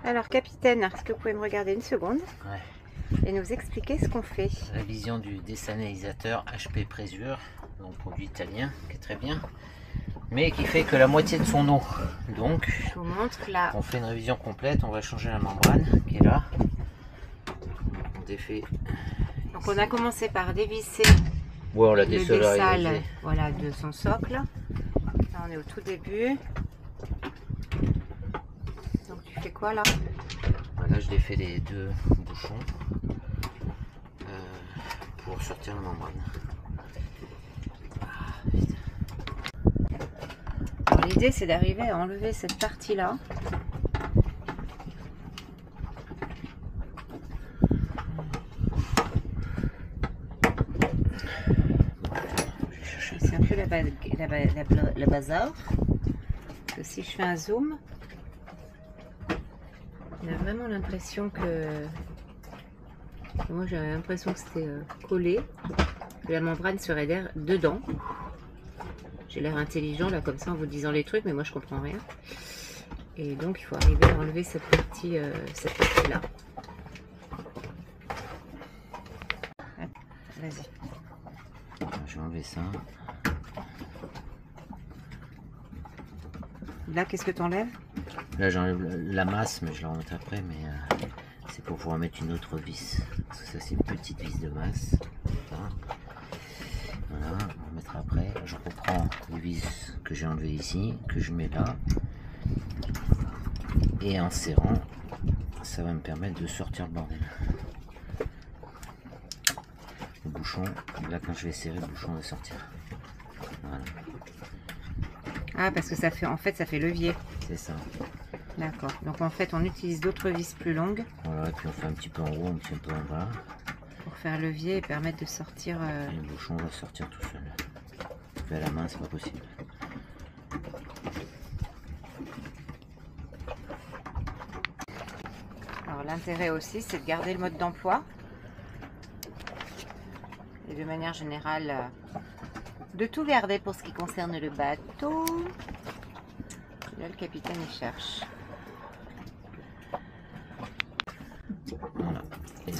Alors, capitaine, est-ce que vous pouvez me regarder une seconde Ouais. et nous expliquer ce qu'on fait? Révision du désaliniseur HP Présure, donc produit italien, qui est très bien, mais qui fait que la moitié de son eau. Donc, Je vous montre là. on fait une révision complète, on va changer la membrane qui est là. On défait. Donc, on a commencé par dévisser Ouais, on l'a le désolarisé. dessal, voilà, de son socle. Là, on est au tout début. Donc, tu fais quoi là? Là, je défais les deux bouchons pour sortir la membrane. Alors, l'idée, c'est d'arriver à enlever cette partie-là. C'est un peu le bazar. Parce que si je fais un zoom, on a vraiment l'impression que... Moi, j'avais l'impression que c'était collé, que la membrane serait dedans. J'ai l'air intelligent là comme ça en vous disant les trucs, mais moi je comprends rien. Et donc il faut arriver à enlever cette partie là. Vas-y. Je vais enlever ça. Là, qu'est-ce que tu enlèves? Là, j'enlève la masse, mais je la remettrai après. Mais c'est pour pouvoir mettre une autre vis. Parce que ça, c'est une petite vis de masse. Voilà, on remettra après. Je reprends les vis que j'ai enlevées ici, que je mets là. Et en serrant, ça va me permettre de sortir le bordel. Le bouchon, là quand je vais serrer, le bouchon va sortir. Voilà. Ah, parce que ça fait, en fait, ça fait levier. C'est ça. D'accord. Donc en fait, on utilise d'autres vis plus longues. Voilà, et puis on fait un petit peu en haut, un petit peu en bas. Pour faire levier et permettre de sortir... Et le bouchon va sortir tout seul. Fait à la main, c'est pas possible. Alors l'intérêt aussi, c'est de garder le mode d'emploi. Et de manière générale, de tout garder pour ce qui concerne le bateau. Là, le capitaine, il cherche. Voilà. Et là.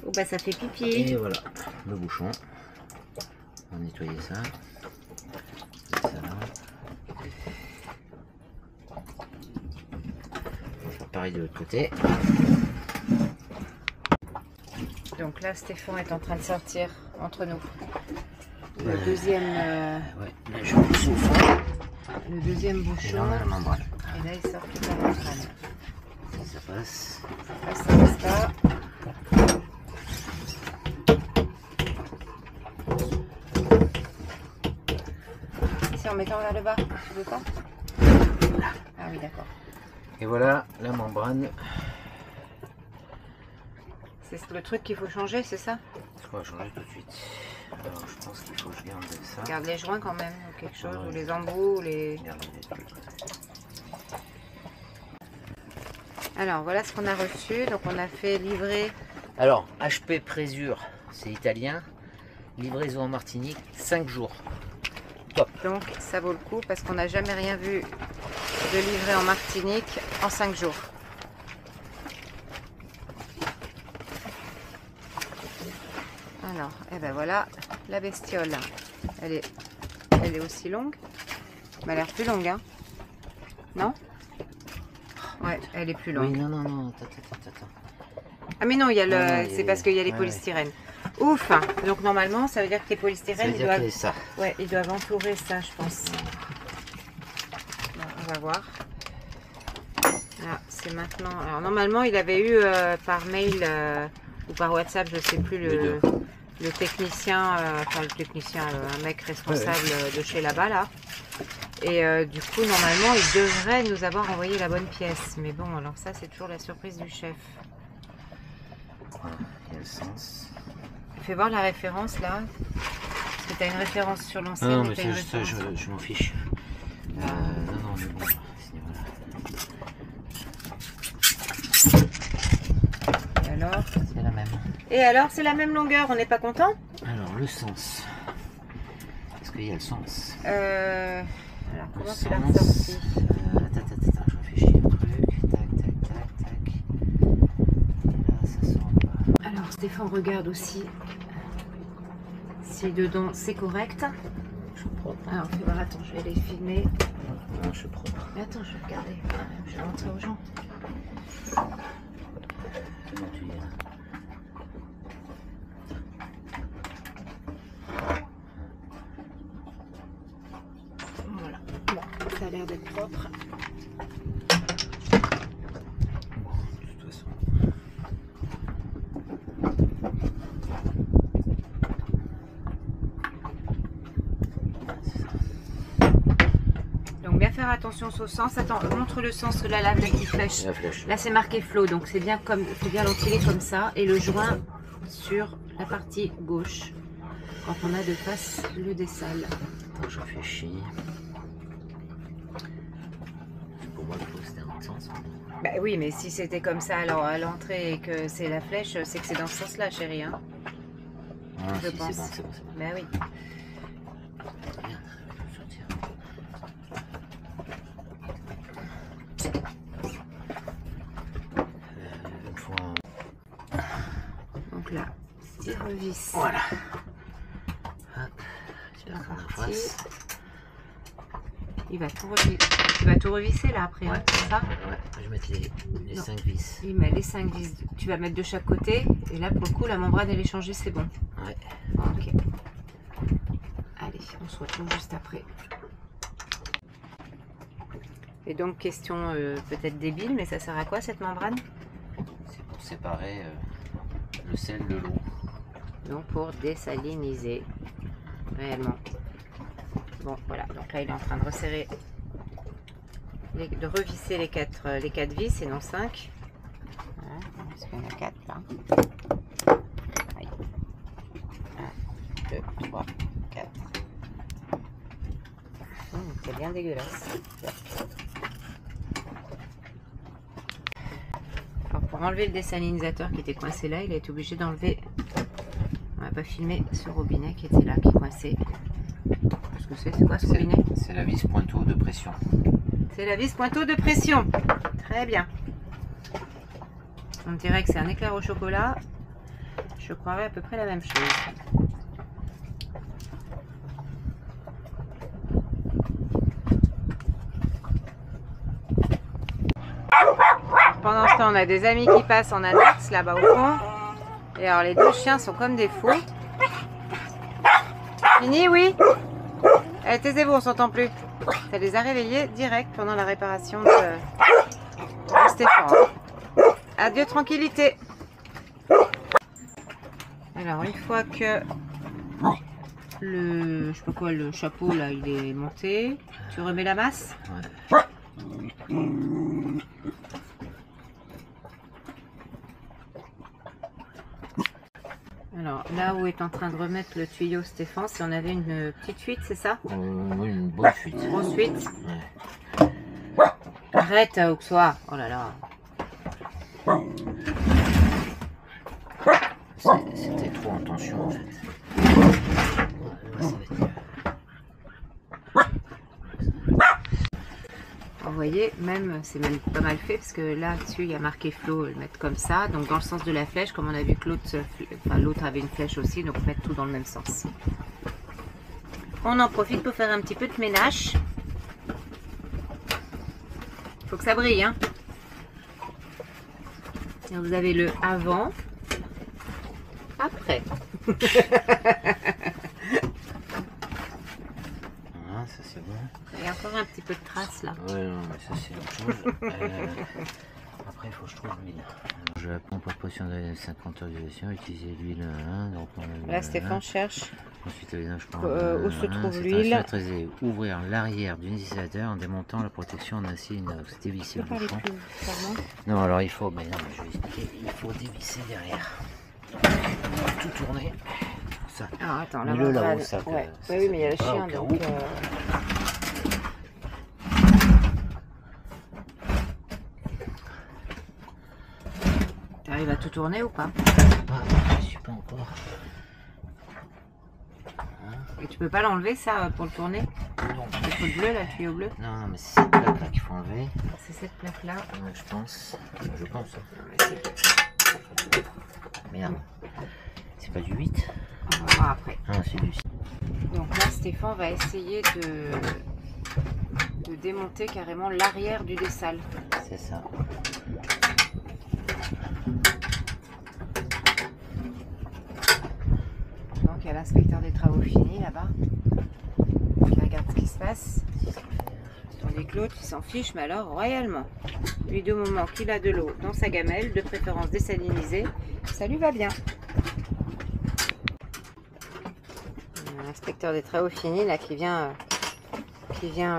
Oh bah ça fait pipi. Et voilà, le bouchon. On va nettoyer ça. Ça là. On va faire pareil de l'autre côté. Donc là, Stéphane est en train de sortir entre nous. Le deuxième, Ouais, là je pousse au fond. le deuxième Et bouchon. là on a la membrane. Et là, il sort toute la membrane. Si ça passe. Ça passe pas. Si en mettant vers le bas, tu veux pas? Ah oui, d'accord. Et voilà la membrane. C'est le truc qu'il faut changer, c'est ça? On va changer tout de suite. Alors je pense qu'il faut que je garde ça. Garde les joints quand même, ou quelque chose, Ouais. ou les embouts, ou les... Garde les trucs. Alors voilà ce qu'on a reçu. Donc on a fait livrer. Alors HP Présure, c'est italien. Livraison en Martinique, 5 jours. Top. Donc ça vaut le coup parce qu'on n'a jamais rien vu de livré en Martinique en 5 jours. Alors, et ben voilà, la bestiole. Elle est aussi longue. Elle a l'air plus longue, hein? Non? Ouais, elle est plus longue. Oui, non, attends. Ah mais non, il y a le, Ah, c'est parce qu'il y a les ouais, polystyrènes. Ouf! Donc normalement, ça veut dire que les Ça polystyrènes, veut dire que ça. ouais, ils doivent entourer ça, je pense. Bon, on va voir. Là, c'est maintenant. Alors normalement, il avait eu par mail ou par WhatsApp, je sais plus, le technicien, enfin le technicien, un mec responsable de chez là-bas là. Et du coup, normalement, il devrait nous avoir envoyé la bonne pièce. Mais bon, alors ça, c'est toujours la surprise du chef. Voilà, il y a le sens. Fais voir la référence là. Parce que tu as une référence sur l'ancienne. Non, mais t'as c'est une juste ça, référence. je m'en fiche. Non, mais bon, Et alors? c'est la même. Et alors, c'est la même longueur, on n'est pas content? Alors, le sens. Est-ce qu'il y a le sens? Alors, comment tu l'as sens, ressorti? attends, je réfléchis. on regarde aussi si dedans c'est correct. Je suis propre. Alors fais voir, attends, je vais aller filmer. Non, je suis propre. Mais attends, je vais regarder. Je vais montrer aux gens. Comment tu dis là? Voilà. Bon, ça a l'air d'être propre. De toute façon. Donc bien faire attention au sens. Attends, montre le sens là, la petite flèche. La flèche. Là c'est marqué flow, donc c'est bien comme, faut bien l'enfiler comme ça et le joint sur la partie gauche quand on a de face le dessal. Attends, je réfléchis. Pour moi, le flow c'était dans le sens. Bah oui, mais si c'était comme ça alors à l'entrée et que c'est la flèche, c'est que c'est dans ce sens-là, chérie. Hein, Ah, je si, pense. c'est bon, c'est bon. Bah oui. Regarde, je vais sortir. Une fois. Donc là, vis. Voilà. Hop. La J'espère qu'on a partie. face. Il va tout revisser. Tu vas tout revisser là après, hein, c'est ça? Ouais, je vais mettre les Non. 5 vis. Il met les 5 vis. Tu vas mettre de chaque côté. Et là, pour le coup, la membrane, elle est changée, c'est bon. Ouais. Ok. Allez, on se retrouve juste après. Et donc, question peut-être débile, mais ça sert à quoi cette membrane? C'est pour séparer le sel de l'eau. Donc, pour désaliniser réellement. Bon, voilà. Donc là, il est en train de resserrer, de revisser les 4 vis et non 5. Voilà, parce qu'il y en a 4 là. 1, 2, 3, 4. C'est bien dégueulasse. Alors pour enlever le désalinisateur qui était coincé là, il a été obligé d'enlever. On va pas filmer ce robinet qui était là, qui est coincé. Qu'est-ce que c'est quoi ce robinet? C'est la vis pointeau de pression. C'est la vis pointeau de pression. Très bien. On dirait que c'est un éclair au chocolat. Je croirais à peu près la même chose. Pendant ce temps, on a des amis qui passent en annexe là-bas au fond. Et alors, les 2 chiens sont comme des fous. Fini, oui? Eh, taisez-vous, on s'entend plus. Ça les a réveillés direct pendant la réparation de Stéphane. Adieu, tranquillité. Alors, une fois que je sais pas quoi, le chapeau là, il est monté, tu remets la masse. Ouais. Alors, là où est en train de remettre le tuyau Stéphane, si on avait une petite fuite, c'est ça? Oui, une bonne fuite. Grosse fuite. Ouais. Arrête, Auxois. Oh là là. C'était trop en tension en fait. Vous voyez, même c'est même pas mal fait parce que là dessus il y a marqué flow, le mettre comme ça, donc dans le sens de la flèche, comme on a vu que l'autre avait une flèche aussi, donc mettre tout dans le même sens. On en profite pour faire un petit peu de ménage. Faut que ça brille, hein. Et vous avez le avant, après. Ah, ça c'est bon. Il y a encore un petit peu de traces là. Ouais, non, mais ça c'est autre chose. Après, il faut que je trouve l'huile. Je la pompe à pression de 50 heures d'utilisation, utiliser l'huile. Donc Là, Stéphane cherche. Ensuite, je prends, où se trouve l'huile. Ouvrir l'arrière du distillateur en démontant la protection en acier inox. Dévisser le bouchon. Non, alors il faut, mais non, je vais expliquer. Il faut dévisser derrière. Tout tourner. Ça. Ah, attends, là, là-haut, ça. Ouais. Oui, mais il y a le chien, donc. T'arrives à tout tourner ou pas? Je suis pas encore. Et tu peux pas l'enlever ça pour le tourner? Non. Le truc bleu, là, le tuyau bleu? Non, non, mais c'est cette plaque là qu'il faut enlever. C'est cette plaque là. Je pense. Je pense. Hein. Merde. C'est pas du 8? On va voir après. Ah, c'est du 6. Donc là, Stéphane va essayer de démonter carrément l'arrière du dessal. C'est ça. Donc il y a l'inspecteur des travaux finis là-bas qui regarde ce qui se passe. Tandis que l'autre il s'en fiche, mais alors royalement. Lui, du moment qu'il a de l'eau dans sa gamelle, de préférence désalinisée, ça lui va bien. L'inspecteur des travaux finis là qui vient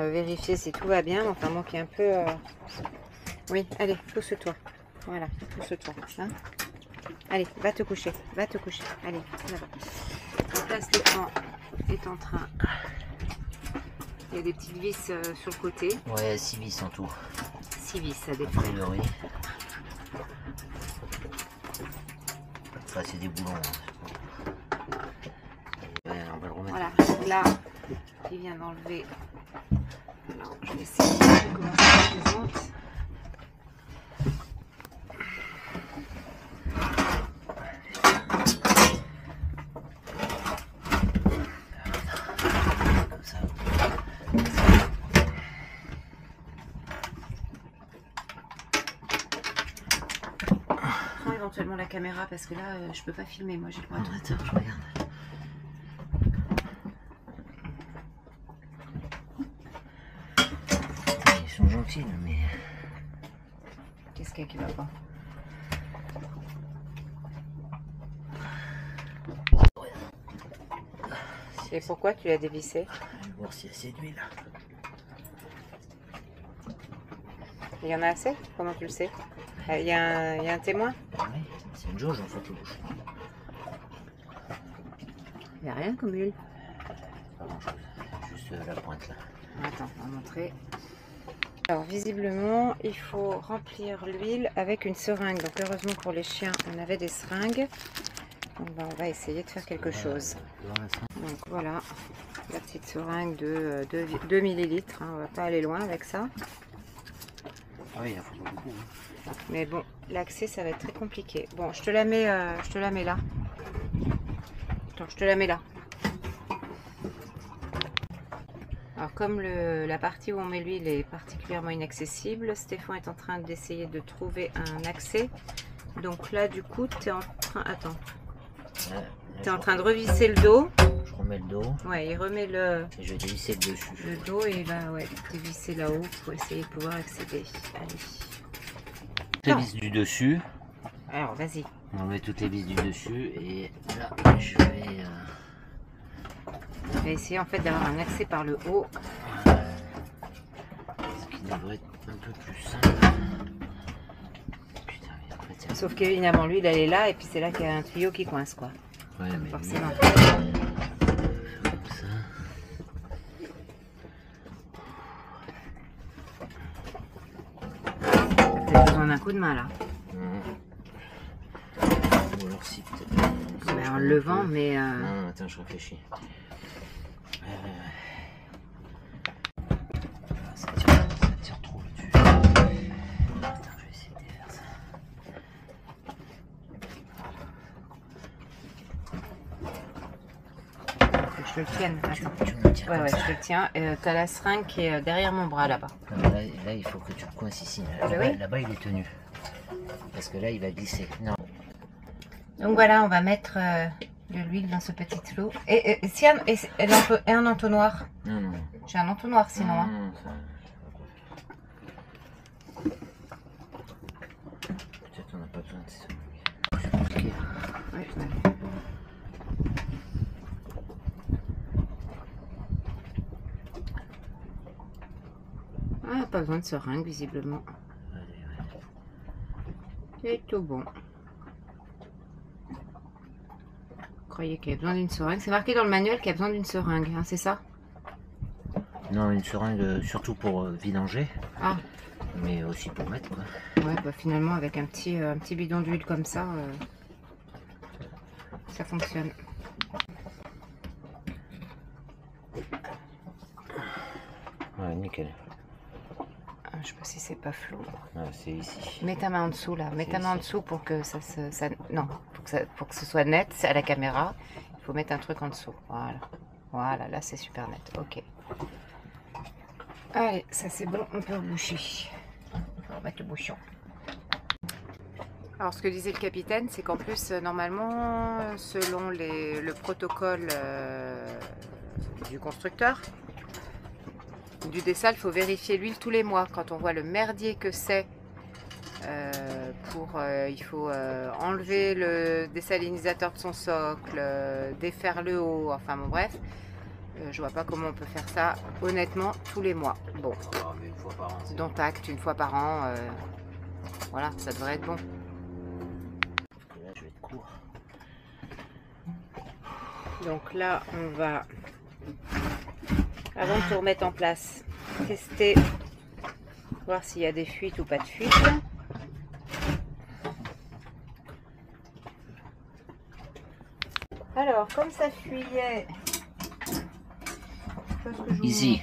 vérifier si tout va bien. Enfin moi qui est un peu... Oui, allez, pousse-toi. Voilà, pousse-toi. Hein, allez, va te coucher. Va te coucher. Allez, là-bas. Donc là, Stéphane est en train... Il y a des petites vis sur le côté. Ouais, 6 vis en tout. 6 vis, ça dépend. Priori. Ça, c'est des boulons. Ouais, on va le remettre. Voilà, là, il vient d'enlever. Alors, je vais essayer de voir comment ça se présente. Comme ça. Prends éventuellement la caméra parce que là, je peux pas filmer. Moi, j'ai le droit de... Attends, je regarde. Ils sont gentils, mais... Qu'est-ce qu'il y a qui va pas? Et pourquoi tu l'as dévissé? Je vais voir s'il y a assez d'huile. Il y en a assez? Comment tu le sais? Il y a un témoin? Oui, c'est une jauge en fait. Il n'y a rien comme huile. Pas grand chose. Juste la pointe là. Attends, on va montrer. Alors visiblement, il faut remplir l'huile avec une seringue. Donc heureusement pour les chiens, on avait des seringues. Donc on va essayer de faire quelque chose. Donc voilà, la petite seringue de 2 millilitres. Hein. On va pas aller loin avec ça. Ah oui, il faut pas beaucoup. Hein. Mais bon, l'accès, ça va être très compliqué. Bon, je te la mets là. Attends, je te la mets là. Alors comme la partie où on met l'huile est particulièrement inaccessible, Stéphane est en train d'essayer de trouver un accès. Donc là, du coup, tu es en train... Attends. Tu es en train de revisser le dos. Je remets le dos. Ouais, il remet le... Et je vais dévisser le dessus. Le dos et il va dévisser là-haut pour essayer de pouvoir accéder. Allez. Les vis du dessus. Alors, vas-y. On met toutes les vis du dessus et là, je vais... On va essayer en fait d'avoir un accès par le haut. Ce qui devrait être un peu plus simple. Putain, mais après, tiens. Sauf qu'évidemment, lui, il est là et puis c'est là qu'il y a un tuyau qui coince quoi. Ouais, mais forcément. comme ça. T'as besoin d'un coup de main là. Ou alors si peut-être. Ben, en le levant, mais... Non, attends, je réfléchis. Ça tire trop là-dessus. Attends, je vais essayer de défaire ça. Faut que je te le tienne. Attends. Tu me le tiens Ouais, comme ouais, ça. je te le tiens. T'as la seringue qui est derrière mon bras là-bas. Là, il faut que tu le coinces ici. Oui. Là-bas, il est tenu. Parce que là, il va glisser. Non. Donc voilà, on va mettre de l'huile dans ce petit lot. Et si un entonnoir. Non, non. J'ai un entonnoir sinon. Hein. Non, ça... Peut-être on n'a pas besoin de ça. C'est compliqué. Ouais, ah, pas besoin de seringue visiblement. C'est tout bon. Vous croyez qu'il y a besoin d'une seringue? C'est marqué dans le manuel qu'il y a besoin d'une seringue, hein, c'est ça? Non, une seringue surtout pour vidanger. Ah. Mais aussi pour mettre quoi. Ouais, bah finalement avec un petit bidon d'huile comme ça, ça fonctionne. Ouais, nickel. Je sais pas si c'est pas flou. Ah, c'est ici. Mets ta main en dessous là, mets ta main en dessous pour que non, pour que ce soit net à la caméra. Il faut mettre un truc en dessous. Voilà. Voilà, là c'est super net. Ok. Allez, ça c'est bon, on peut reboucher. On va mettre le bouchon. Alors ce que disait le capitaine, c'est qu'en plus normalement, selon le protocole du constructeur du dessal, il faut vérifier l'huile tous les mois. Quand on voit le merdier que c'est, il faut enlever le dessalinisateur de son socle, défaire le haut, enfin bon bref. Je vois pas comment on peut faire ça honnêtement tous les mois. Bon, Une fois par an, dont acte une fois par an, voilà, ça devrait être bon. Là, je vais être court. Donc là, on va, avant de tout remettre en place, tester, voir s'il y a des fuites ou pas de fuites. Alors, comme ça fuyait... Ici,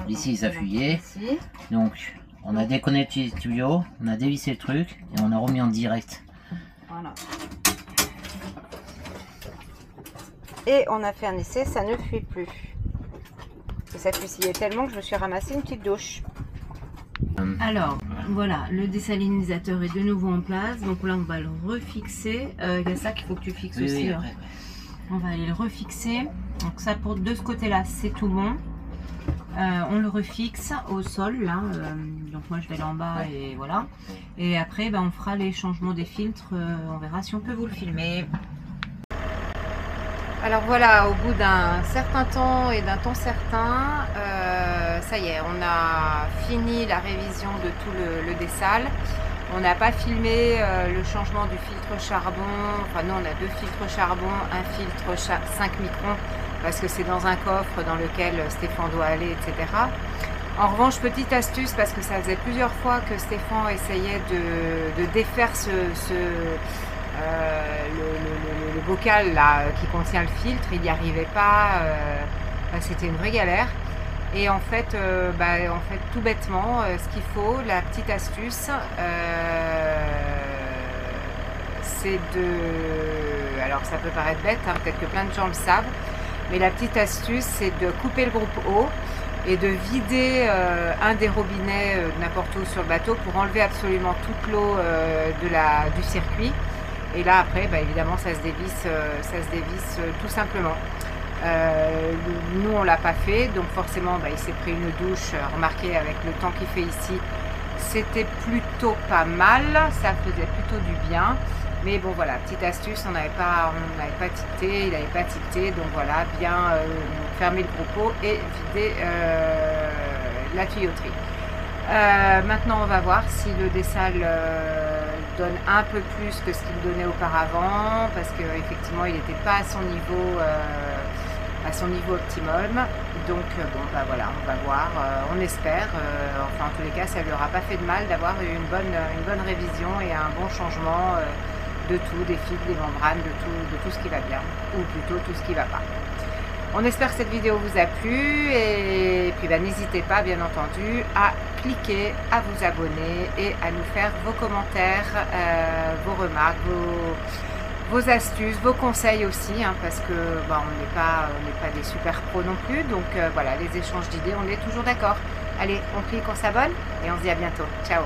ici ça fuyait. Ici. Donc, on a déconnecté le tuyau, on a dévissé le truc et on a remis en direct. Voilà. Et on a fait un essai, ça ne fuit plus. Et ça fusillait tellement que je me suis ramassé une petite douche. Alors, voilà, le dessalinisateur est de nouveau en place. Donc là, on va le refixer. Il y a ça qu'il faut que tu fixes aussi. Oui, hein. On va aller le refixer. Donc ça, de ce côté-là, c'est tout bon. On le refixe au sol, là. Donc moi, je vais là en bas et voilà. Et après, on fera les changements des filtres. On verra si on peut vous le filmer. Alors voilà, au bout d'un certain temps et d'un temps certain, ça y est, on a fini la révision de tout le dessal. On n'a pas filmé le changement du filtre charbon. Enfin nous, on a 2 filtres charbon, un filtre 5 microns, parce que c'est dans un coffre dans lequel Stéphane doit aller, etc. En revanche, petite astuce, parce que ça faisait plusieurs fois que Stéphane essayait de défaire le bocal là qui contient le filtre, il n'y arrivait pas, c'était une vraie galère. Et en fait, tout bêtement, ce qu'il faut, la petite astuce, c'est de... Alors ça peut paraître bête, hein, peut-être que plein de gens le savent, mais la petite astuce, c'est de couper le groupe eau et de vider un des robinets n'importe où sur le bateau pour enlever absolument toute l'eau du circuit. Et là après, évidemment, ça se dévisse tout simplement. Nous on l'a pas fait, donc forcément il s'est pris une douche. Remarquez, avec le temps qu'il fait ici, c'était plutôt pas mal, ça faisait plutôt du bien. Mais bon voilà, petite astuce, on n'avait pas tiqueté, il n'avait pas tiqueté, donc voilà, bien fermer le groupe eau et vider la tuyauterie. Maintenant on va voir si le dessal donne un peu plus que ce qu'il donnait auparavant, parce qu'effectivement il n'était pas à son niveau optimum. Donc voilà, on va voir, on espère, enfin en tous les cas ça lui aura pas fait de mal d'avoir une bonne révision et un bon changement de tout, des fils, des membranes, de tout ce qui va bien, ou plutôt tout ce qui va pas. On espère que cette vidéo vous a plu, et puis n'hésitez pas bien entendu à cliquer, à vous abonner et à nous faire vos commentaires, vos remarques, vos astuces, vos conseils aussi, hein, parce que on n'est pas des super pros non plus, donc voilà, les échanges d'idées, on est toujours d'accord. Allez, on clique, on s'abonne et on se dit à bientôt. Ciao.